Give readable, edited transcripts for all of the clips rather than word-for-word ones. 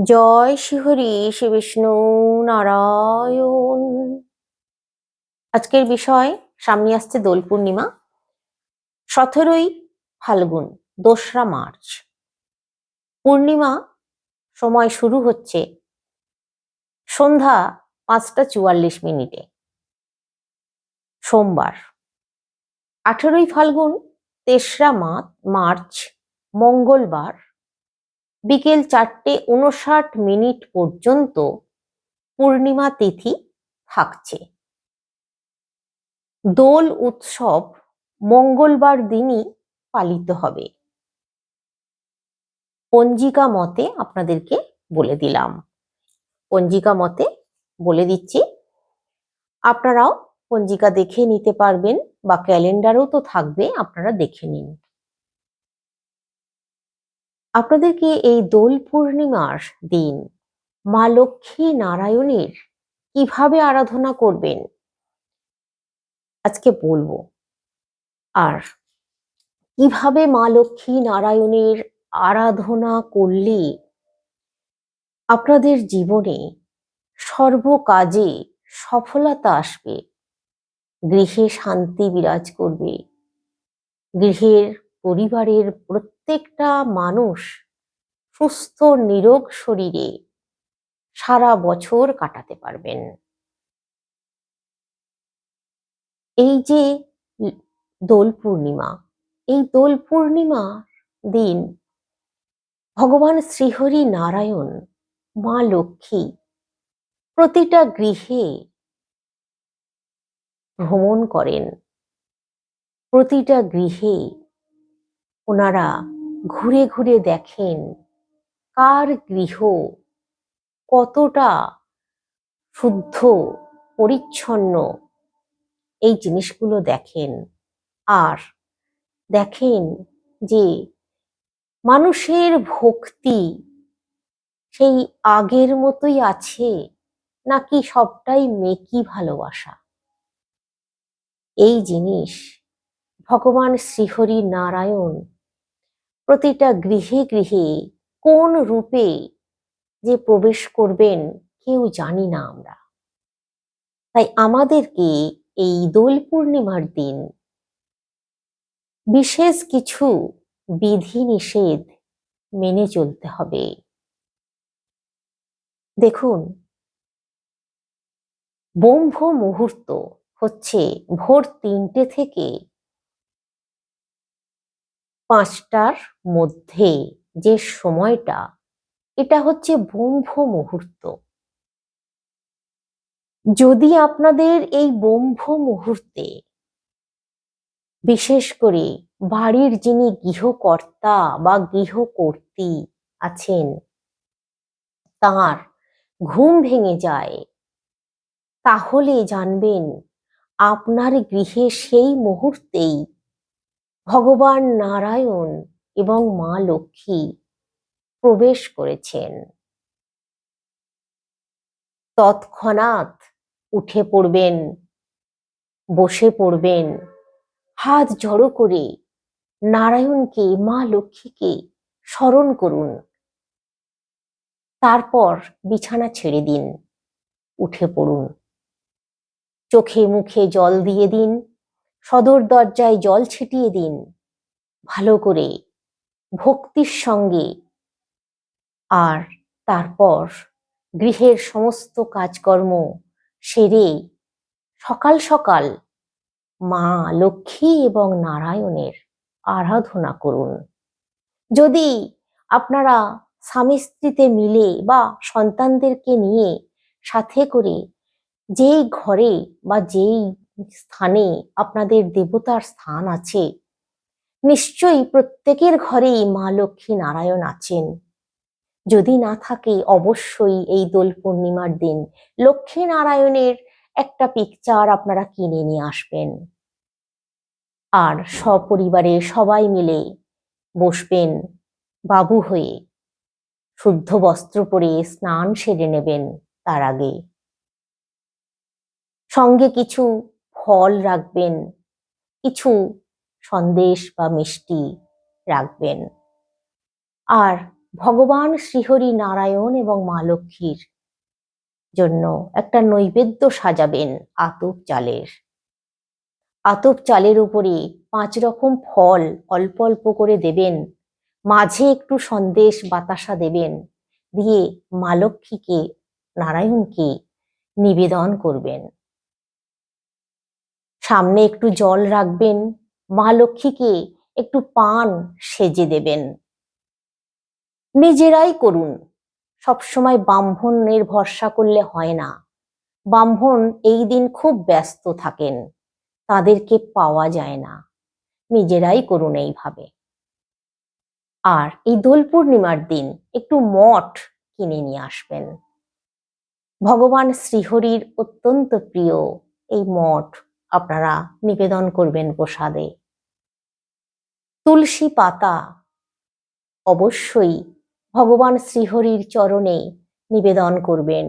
জয় শ্রীহরি শ্রী বিষ্ণু নারায়ণ। আজকের বিষয়, সামনে আসছে দোল পূর্ণিমা, 17ই ফাল্গুন, 2রা মার্চ। পূর্ণিমা সময় শুরু হচ্ছে সন্ধ্যা 5টা 44 মিনিটে, সোমবার। 18ই ফাল্গুন, 3রা মার্চ, মঙ্গলবার, বিকেল 4টে 59 পর্যন্ত পূর্ণিমা তিথি থাকছে। দোল উৎসব মঙ্গলবার দিনই পালিত হবে। পঞ্জিকা মতে আপনাদেরকে বলে দিলাম, পঞ্জিকা মতে বলে দিচ্ছি, আপনারাও পঞ্জিকা দেখে নিতে পারবেন বা ক্যালেন্ডারও তো থাকবে, আপনারা দেখে নিন। আপনাদেরকে এই দোল পূর্ণিমার দিন মা লক্ষ্মী নারায়ণের কিভাবে আরাধনা করবেন আজকে বলবো। আর কিভাবে মা লক্ষ্মী নারায়ণের আরাধনা করলে আপনাদের জীবনে সর্বকাজে সফলতা আসবে, গৃহে শান্তি বিরাজ করবে, গৃহের পরিবারের প্রত্যেকটা মানুষ সুস্থ নিরোগ শরীরে সারা বছর কাটাতে পারবেন। এই যে দোল পূর্ণিমা, এই দোল পূর্ণিমার দিন ভগবান শ্রীহরি নারায়ণ, মা লক্ষ্মী প্রতিটা গৃহে ভ্রমণ করেন, প্রতিটা গৃহে ওনারা ঘুরে ঘুরে দেখেন কার গৃহ কতটা শুদ্ধ পরিচ্ছন্ন, এই জিনিসগুলো দেখেন। আর দেখেন যে মানুষের ভক্তি সেই আগের মতোই আছে নাকি সবটাই মেকি ভালোবাসা। এই জিনিস ভগবান শ্রীহরি নারায়ণ প্রতিটা গৃহে গৃহে কোন রূপে যে প্রবেশ করবেন কেউ জানি না আমরা। তাই আমাদেরকে এই দোল পূর্ণিমার দিন বিশেষ কিছু বিধি নিষেধ মেনে চলতে হবে। দেখুন, ব্রহ্ম মুহূর্ত হচ্ছে ভোর 3টে থেকে 5টার মধ্যে যে সময়টা, এটা হচ্ছে ব্রহ্ম মুহূর্ত। যদি আপনাদের এই ব্রহ্ম মুহূর্তে বিশেষ করে বাড়ির যিনি গৃহকর্তা বা গৃহকর্ত্রী আছেন তার ঘুম ভেঙে যায়, তাহলে জানবেন আপনার গৃহে সেই মুহূর্তেই ভগবান নারায়ণ এবং মা লক্ষ্মী প্রবেশ করেছেন। তৎক্ষণাৎ উঠে পড়বেন, বসে পড়বেন, হাত জড়ো করে নারায়ণকে, মা লক্ষ্মীকে স্মরণ করুন। তারপর বিছানা ছেড়ে দিন, উঠে পড়ুন, চোখে মুখে জল দিয়ে দিন, সদর দরজায় জল ছিটিয়ে দিন ভালো করে ভক্তির সঙ্গে। আর তারপর গৃহের সমস্ত কাজকর্ম সেরে সকাল সকাল মা লক্ষ্মী এবং নারায়ণের আরাধনা করুন। যদি আপনারা স্বামী স্ত্রীতে মিলে বা সন্তানদেরকে নিয়ে সাথে করে যেই ঘরে বা যেই স্থানে আপনাদের দেবতার স্থান আছে, নিশ্চয়ই প্রত্যেকের ঘরেই মা লক্ষ্মী নারায়ণ আছেন। যদি না থাকে, অবশ্যই এই দোল পূর্ণিমার দিন লক্ষ্মী নারায়ণের একটা পিকচার আপনারা কিনে নিয়ে আসবেন। আর সপরিবারে সবাই মিলে বসবেন বাবু হয়ে, শুদ্ধ বস্ত্র পরে স্নান সেরে নেবেন। তার আগে সঙ্গে কিছু ফল রাখবেন, কিছু সন্দেশ বা মিষ্টি রাখবেন। আর ভগবান শ্রীহরি নারায়ণ এবং মা লক্ষ্মীর জন্য একটা নৈবেদ্য সাজাবেন আতপ চালের। আতপ চালের উপরে 5 রকম ফল অল্প অল্প করে দেবেন, মাঝে একটু সন্দেশ বাতাসা দেবেন, দিয়ে মা লক্ষ্মীকে, নারায়ণকে নিবেদন করবেন। সামনে একটু জল রাখবেন, মা লক্ষ্মীকে একটু পান সেজে দেবেন। নিজেরাই করুন, সবসময় ব্রাহ্মণের ভরসা করলে হয় না। ব্রাহ্মণ এই দিন খুব ব্যস্ত থাকেন, তাদেরকে পাওয়া যায় না। নিজেরাই করুন এইভাবে। আর এই দোল পূর্ণিমার দিন একটু মঠ কিনে নিয়ে আসবেন। ভগবান শ্রীহরির অত্যন্ত প্রিয় এই মঠ আপনারা নিবেদন করবেন প্রসাদে। তুলসী পাতা অবশ্যই ভগবান শ্রীহরির চরণে নিবেদন করবেন।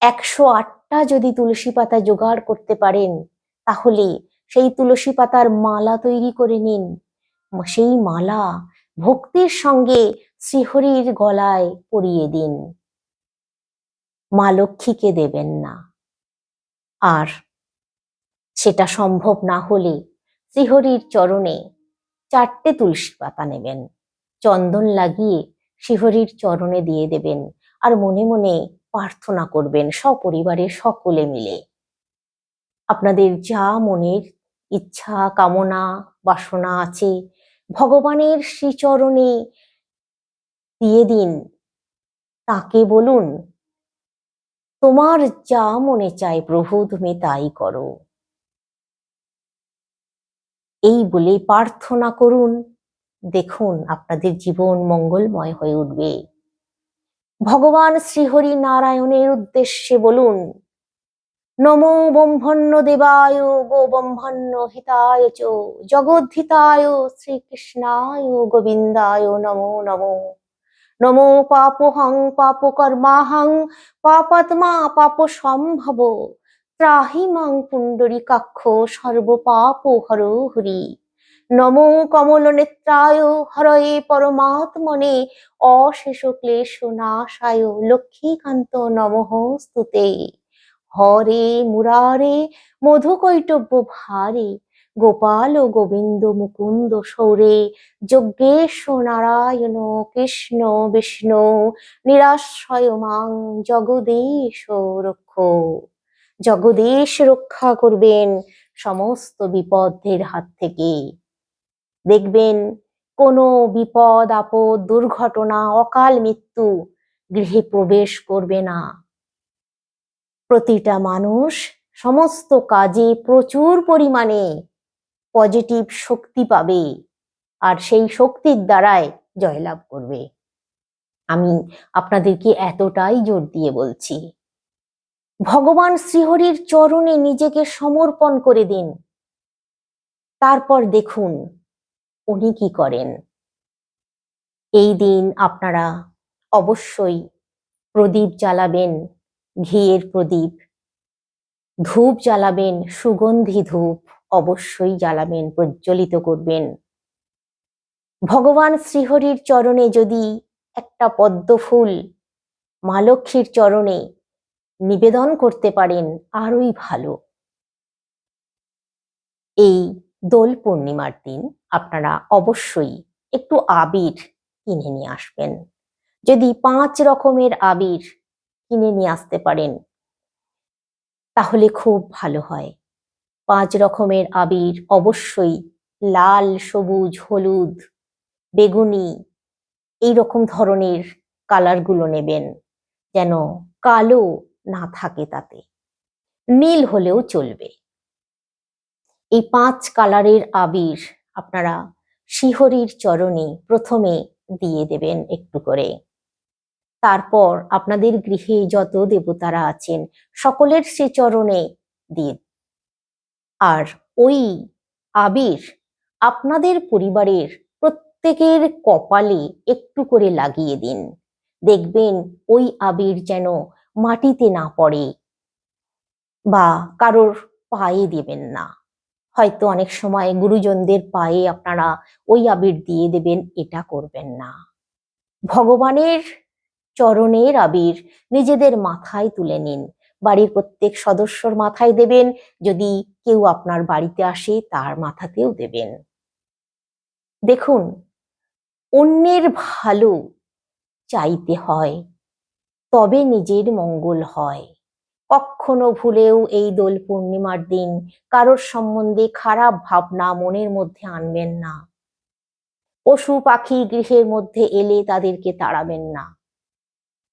108টা যদি তুলসী পাতা জোগাড় করতে পারেন, তাহলে সেই তুলসী পাতার মালা তৈরি করে নিন। সেই মালা ভক্তির সঙ্গে শ্রীহরির গলায় পরিয়ে দিন। মা লক্ষ্মীকে দেবেন না। আর সেটা সম্ভব না হলে শ্রীহরির চরণে 4টে তুলসী পাতা নেবেন, চন্দন লাগিয়ে শ্রীহরির চরণে দিয়ে দেবেন, আর মনে মনে প্রার্থনা করবেন সপরিবারে সকলে মিলে। আপনাদের যা মনের ইচ্ছা কামনা বাসনা আছে ভগবানের শ্রীচরণে দিয়ে দিন। তাকে বলুন, তোমার যা মনে চায় প্রভু তুমি তাই করো। এই বলে প্রার্থনা করুন, দেখুন আপনাদের জীবন মঙ্গলময় হয়ে উঠবে। ভগবান শ্রীহরি নারায়ণের উদ্দেশ্যে বলুন, নমো ব্রহ্মণ্য দেবায় গো ব্রহ্মণ্য হিতায় চ জগদ্ধিতায় শ্রীকৃষ্ণায় গোবিন্দায় নমো নমো। নমো পাপহং পাপকর্মাহং পাপাত্মা পাপ সম্ভব ত্রাহি মাং পুণ্ডরীকাক্ষ সর্বপাপ হরো হরি। নমো কমল নেত্রায় হরয়ে পরমাত্মনে অশেষ ক্লেশ নাশায় লক্ষ্মীকান্ত নমঃ স্তুতে। হরে মুরারে মধুকৈটব্য ভারে গোপাল গোবিন্দ মুকুন্দ সৌরে যজ্ঞেশ নারায়ণ কৃষ্ণ বিষ্ণু নিরাশ্রয় মাং জগদীশ রক্ষ। জগদীশ রক্ষা করবেন সমস্ত বিপদের হাত থেকে। দেখবেন কোনো বিপদ আপদ দুর্ঘটনা অকাল মৃত্যু গৃহে প্রবেশ করবে না। প্রতিটা মানুষ সমস্ত কাজে প্রচুর পরিমাণে পজিটিভ শক্তি পাবে, আর সেই শক্তির দ্বারাই জয়লাভ করবে। আমি আপনাদেরকে এতটাই জোর দিয়ে বলছি, ভগবান শ্রীহরির চরণে নিজেকে সমর্পণ করে দিন। তারপর দেখুন উনি কি করেন। এই দিন আপনারা অবশ্যই প্রদীপ জ্বালাবেন, ঘিয়ের প্রদীপ, ধূপ জ্বালাবেন, সুগন্ধি ধূপ অবশ্যই জ্বালাবেন, প্রজ্বলিত করবেন। ভগবান শ্রীহরির চরণে যদি একটা পদ্ম ফুল মা লক্ষ্মীর চরণে নিবেদন করতে পারেন আরোই ভালো। এই দোল পূর্ণিমার দিন আপনারা অবশ্যই একটু আবির কিনে নিয়ে আসবেন। যদি 5 রকমের আবির কিনে নিয়ে আসতে পারেন তাহলে খুব ভালো হয়। 5 রকমের আবির অবশ্যই লাল, সবুজ, হলুদ, বেগুনি এইরকম ধরনের কালারগুলো নেবেন, যেন কালো না থাকে তাতে, নীল হলেও চলবে। এই 5 কালারের আবির আপনারা শ্রীহরির চরণে প্রথমে দিয়ে দেবেন একটু করে। তারপর আপনাদের গৃহে যত দেবতারা আছেন সকলের শ্রীচরণে দিন। আর ওই আবির আপনাদের পরিবারের প্রত্যেকের কপালে একটু করে লাগিয়ে দিন। দেখবেন ওই আবির যেন মাটিতে না পড়ে, বা কারোর পায়ে দেবেন না। হয়তো অনেক সময় গুরুজনদের পায়ে আপনারা ওই আবির দিয়ে দেবেন, এটা করবেন না। ভগবানের চরণের আবির নিজেদের মাথায় তুলে নিন, বাড়ির প্রত্যেক সদস্যর মাথায় দেবেন, যদি কেউ আপনার বাড়িতে আসে তার মাথাতেও দেবেন। দেখুন, অন্যের ভালো চাইতে হয়, তবে নিজের মঙ্গল হয়। কখনো ভুলেও এই দোল পূর্ণিমার দিন কারোর সম্বন্ধে খারাপ ভাবনা মনের মধ্যে আনবেন না। পশু পাখি গৃহের মধ্যে এলে তাদেরকে তাড়াবেন না,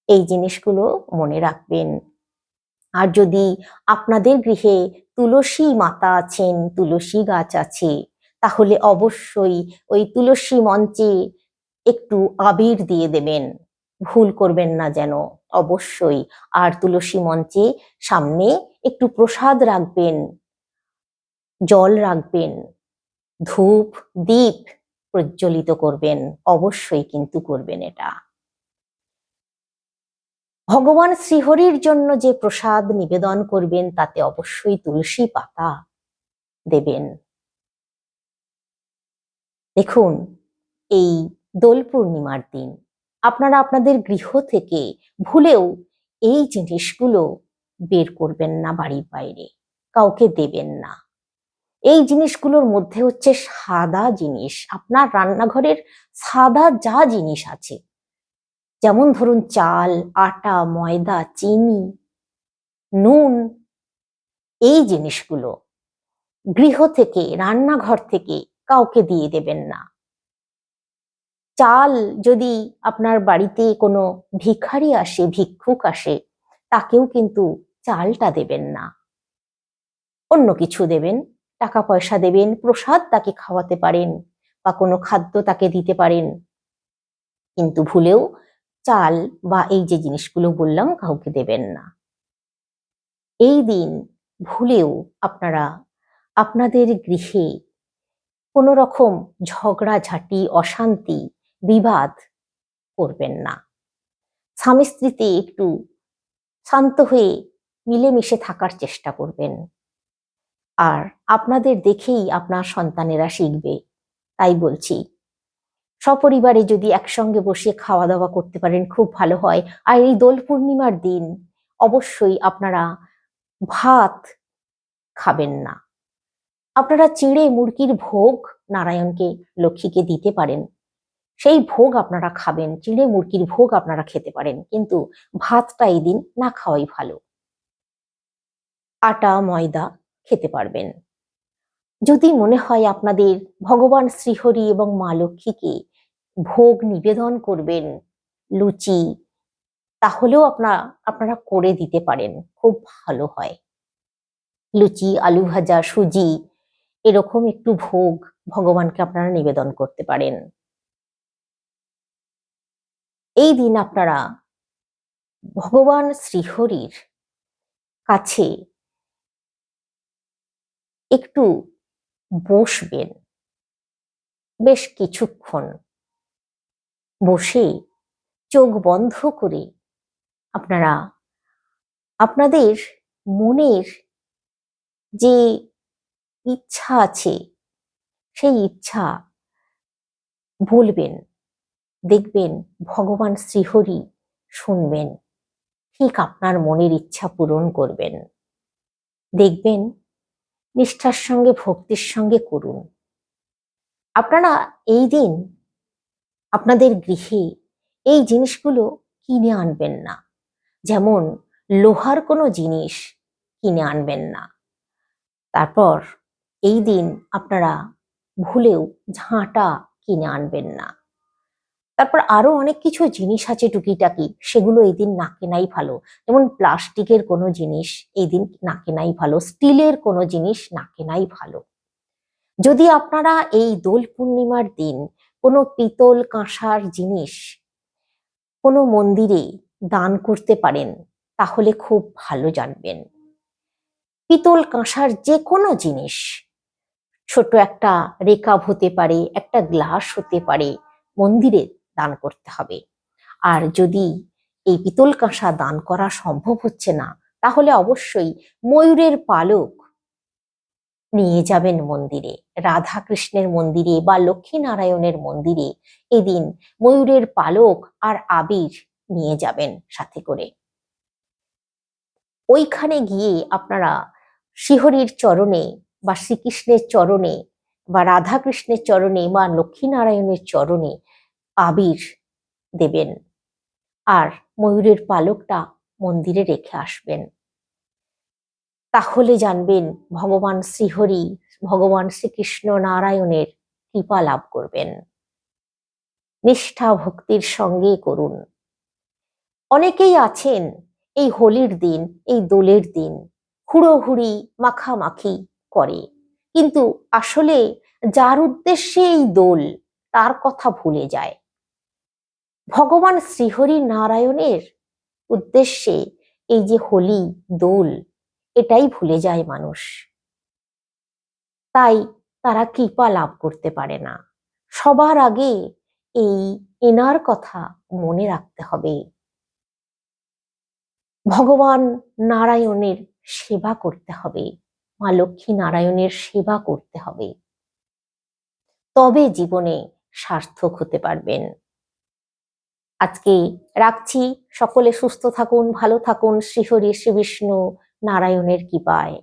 এই জিনিসগুলো মনে রাখবেন। আর যদি আপনাদের গৃহে তুলসী মাতা আছেন, তুলসী গাছ আছে, তাহলে অবশ্যই ওই তুলসী মঞ্চে একটু আবির দিয়ে দেবেন, ভুল করবেন না যেন, অবশ্যই। আর তুলসী মঞ্চে সামনে একটু প্রসাদ রাখবেন, জল রাখবেন, ধূপ দীপ প্রজ্বলিত করবেন, অবশ্যই কিন্তু করবেন এটা। ভগবান শ্রীহরির জন্য যে প্রসাদ নিবেদন করবেন তাতে অবশ্যই তুলসী পাতা দেবেন। দেখুন, এই দোল পূর্ণিমার দিন আপনারা আপনাদের গৃহ থেকে ভুলেও এই জিনিসগুলো বের করবেন না, বাড়ির বাইরে কাউকে দেবেন না। এই জিনিসগুলোর মধ্যে হচ্ছে সাদা জিনিস, আপনার রান্নাঘরের সাদা যা জিনিস আছে, যেমন ধরুন চাল, আটা, ময়দা, চিনি, নুন, এই জিনিসগুলো গৃহ থেকে, রান্নাঘর থেকে কাউকে দিয়ে দেবেন না। চাল যদি আপনার বাড়িতে কোনো ভিখারি আসে, ভিক্ষুক আসে, তাকেও কিন্তু চালটা দেবেন না। অন্য কিছু দেবেন, টাকা পয়সা দেবেন, প্রসাদ তাকে খাওয়াতে পারেন বা কোনো খাদ্য তাকে দিতে পারেন, কিন্তু ভুলেও চাল বা এই যে জিনিসগুলো বললাম কাউকে দেবেন না। এই দিন ভুলেও আপনারা আপনাদের গৃহে কোনো রকম ঝগড়াঝাঁটি, অশান্তি, বিবাদ করবেন না। স্বামী স্ত্রীতে একটু শান্ত হয়ে মিলেমিশে থাকার চেষ্টা করবেন। আর আপনাদের দেখেই আপনার সন্তানেরা শিখবে, তাই বলছি সপরিবারে যদি একসঙ্গে বসে খাওয়া দাওয়া করতে পারেন খুব ভালো হয়। আর এই দোল পূর্ণিমার দিন অবশ্যই আপনারা ভাত খাবেন না। আপনারা চিঁড়ে মুরগির ভোগ নারায়ণকে, লক্ষ্মীকে দিতে পারেন, সেই ভোগ আপনারা খাবেন, চিঁড়ে মুরগির ভোগ আপনারা খেতে পারেন, কিন্তু ভাতটা এই দিন না খাওয়াই ভালো। আটা ময়দা খেতে পারবেন। যদি মনে হয় আপনাদের ভগবান শ্রীহরি এবং মা লক্ষ্মীকে ভোগ নিবেদন করবেন, লুচি, তাহলেও আপনারা করে দিতে পারেন, খুব ভালো হয়। লুচি, আলু ভাজা, সুজি, এরকম একটু ভোগ ভগবানকে আপনারা নিবেদন করতে পারেন। এই দিন আপনারা ভগবান শ্রীহরির কাছে একটু বসবেন, বেশ কিছুক্ষণ বসে চোখ বন্ধ করে আপনারা আপনাদের মনের যে ইচ্ছা আছে সেই ইচ্ছা বলবেন। দেখবেন ভগবান শ্রীহরি শুনবেন, ঠিক আপনার মনের ইচ্ছা পূরণ করবেন। দেখবেন নিষ্ঠার সঙ্গে, ভক্তির সঙ্গে করুন। আপনারা এই দিন আপনাদের গৃহে এই জিনিসগুলো কিনে আনবেন না, যেমন লোহার কোনো জিনিস কিনে আনবেন না। তারপর এই দিন আপনারা ভুলেও ঝাঁটা কিনে আনবেন না। তারপর আরো অনেক কিছু জিনিস আছে টুকিটাকি, সেগুলো এই দিন না কেনাই ভালো। যেমন প্লাস্টিকের কোনো জিনিস এই দিন না কেনাই ভালো, স্টিলের কোনো জিনিস না কেনাই ভালো। যদি আপনারা এই দোল পূর্ণিমার দিন কোনো পিতল কাঁসার জিনিস কোনো মন্দিরে দান করতে পারেন তাহলে খুব ভালো জানবেন। পিতল কাঁসার যে কোনো জিনিস, ছোট একটা রেকাব হতে পারে, একটা গ্লাস হতে পারে, মন্দিরে দান করতে হবে। আর যদি এই পিতল কাঁসা দান করা সম্ভব হচ্ছে না, তাহলে অবশ্যই ময়ূরের পালক নিয়ে যাবেন মন্দিরে, রাধা কৃষ্ণের মন্দিরে বা লক্ষ্মী নারায়ণের মন্দিরে এদিন ময়ূরের পালক আর আবির নিয়ে যাবেন সাথে করে। ওইখানে গিয়ে আপনারা শ্রীহরির চরণে বা শ্রীকৃষ্ণের চরণে বা রাধা কৃষ্ণের চরণে বা লক্ষ্মী নারায়ণের চরণে আবির দেবেন আর ময়ূরের পালকটা মন্দিরে রেখে আসবেন। তাহলে জানবেন ভগবান শ্রীহরি, ভগবান শ্রীকৃষ্ণ নারায়ণের কৃপা লাভ করবেন। নিষ্ঠা ভক্তির সঙ্গে করুন। অনেকেই আছেন এই হোলির দিন, এই দোলের দিন হুড়োহুড়ি মাখামাখি করে, কিন্তু আসলে যার উদ্দেশ্যে এই দোল তার কথা ভুলে যায়। ভগবান শ্রীহরি নারায়ণের উদ্দেশ্যে এই যে হোলি দোল, এটাই ভুলে যায় মানুষ, তাই তারা কৃপা লাভ করতে পারে না। সবার আগে এই এনার কথা মনে রাখতে হবে, ভগবান নারায়ণের সেবা করতে হবে, মা লক্ষ্মী নারায়ণের সেবা করতে হবে, তবে জীবনে সার্থক হতে পারবেন। আজকে রাখছি, সকলে সুস্থ থাকুন, ভালো থাকুন, শ্রীহরি শ্রী বিষ্ণু নারায়ণের কৃপায়।